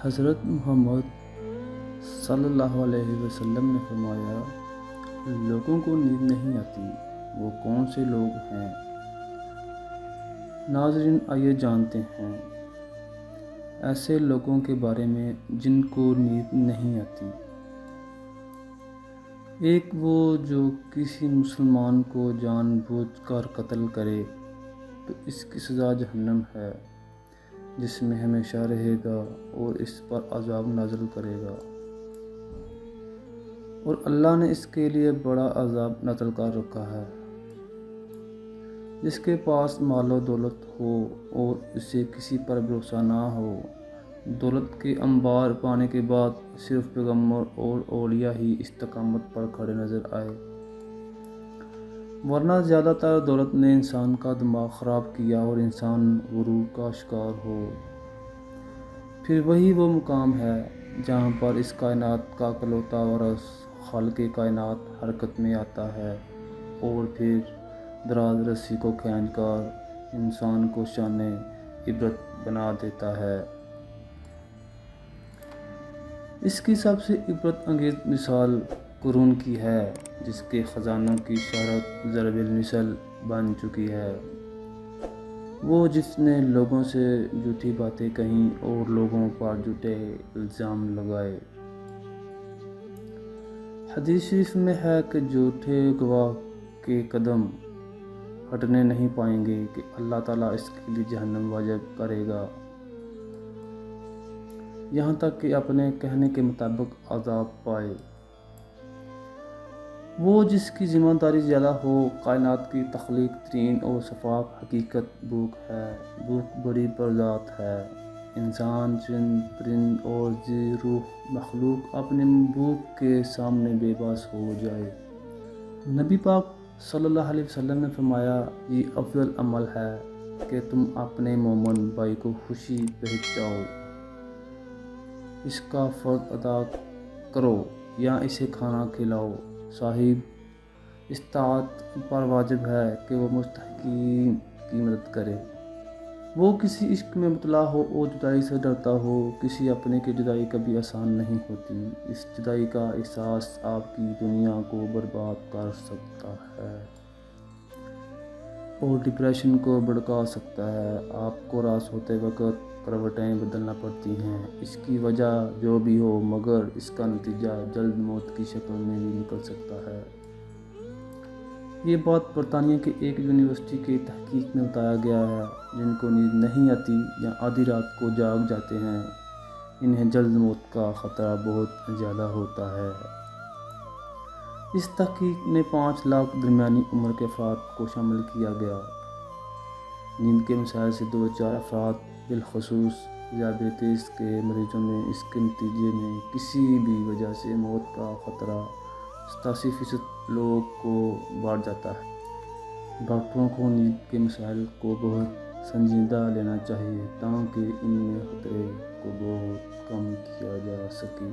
حضرت محمد صلی اللہ علیہ وسلم نے فرمایا، لوگوں کو نیند نہیں آتی، وہ کون سے لوگ ہیں؟ ناظرین، آئیے جانتے ہیں ایسے لوگوں کے بارے میں جن کو نیند نہیں آتی۔ ایک وہ جو کسی مسلمان کو جان بوجھ کر قتل کرے تو اس کی سزا جہنم ہے، جس میں ہمیشہ رہے گا اور اس پر عذاب نازل کرے گا، اور اللہ نے اس کے لیے بڑا عذاب نازل کر رکھا ہے۔ جس کے پاس مال و دولت ہو اور اسے کسی پر بھروسہ نہ ہو، دولت کے انبار پانے کے بعد صرف پیغمبر اور اولیاء ہی استقامت پر کھڑے نظر آئے، ورنہ زیادہ تر دولت نے انسان کا دماغ خراب کیا اور انسان غرور کا شکار ہو۔ پھر وہی وہ مقام ہے جہاں پر اس کائنات کا اکلوتا وارث خالق کائنات حرکت میں آتا ہے اور پھر دراز رسی کو کھینچ کر انسان کو شان عبرت بنا دیتا ہے۔ اس کی سب سے عبرت انگیز مثال قرون کی ہے، جس کے خزانوں کی شہرت ضرب المثل بن چکی ہے۔ وہ جس نے لوگوں سے جھوٹی باتیں کہیں اور لوگوں پر جھوٹے الزام لگائے۔ حدیث شریف میں ہے کہ جھوٹے گواہ کے قدم ہٹنے نہیں پائیں گے کہ اللہ تعالیٰ اس کے لیے جہنم واجب کرے گا، یہاں تک کہ اپنے کہنے کے مطابق عذاب پائے۔ وہ جس کی ذمہ داری زیادہ ہو، کائنات کی تخلیق ترین اور شفاف حقیقت بھوک ہے، بھوک بڑی برذات ہے۔ انسان، جن، پرند اور ذی روح مخلوق اپنی بھوک کے سامنے بے بس ہو جائے۔ نبی پاک صلی اللہ علیہ وسلم نے فرمایا، یہ افضل عمل ہے کہ تم اپنے مومن بھائی کو خوشی پہنچاؤ، اس کا فرض ادا کرو یا اسے کھانا کھلاؤ۔ صاحب استطاعت پر واجب ہے کہ وہ مستحقین کی مدد کرے۔ وہ کسی عشق میں مبتلا ہو اور جدائی سے ڈرتا ہو، کسی اپنے کی جدائی کبھی آسان نہیں ہوتی۔ اس جدائی کا احساس آپ کی دنیا کو برباد کر سکتا ہے اور ڈپریشن کو بھڑکا سکتا ہے۔ آپ کو رات ہوتے وقت کروٹیں بدلنا پڑتی ہیں، اس کی وجہ جو بھی ہو، مگر اس کا نتیجہ جلد موت کی شکل میں بھی نکل سکتا ہے۔ یہ بات برطانیہ کی ایک یونیورسٹی کی تحقیق میں بتایا گیا ہے۔ جن کو نیند نہیں آتی یا آدھی رات کو جاگ جاتے ہیں، انہیں جلد موت کا خطرہ بہت زیادہ ہوتا ہے۔ اس تحقیق میں 5 لاکھ درمیانی عمر کے افراد کو شامل کیا گیا۔ نیند کے مسائل سے دوچار افراد، بالخصوص ذیابیطس کے مریضوں میں اس کے نتیجے میں کسی بھی وجہ سے موت کا خطرہ 87% لوگ کو بڑھ جاتا ہے۔ ڈاکٹروں کو نیند کے مسائل کو بہت سنجیدہ لینا چاہیے تاکہ ان میں خطرے کو بہت کم کیا جا سکے۔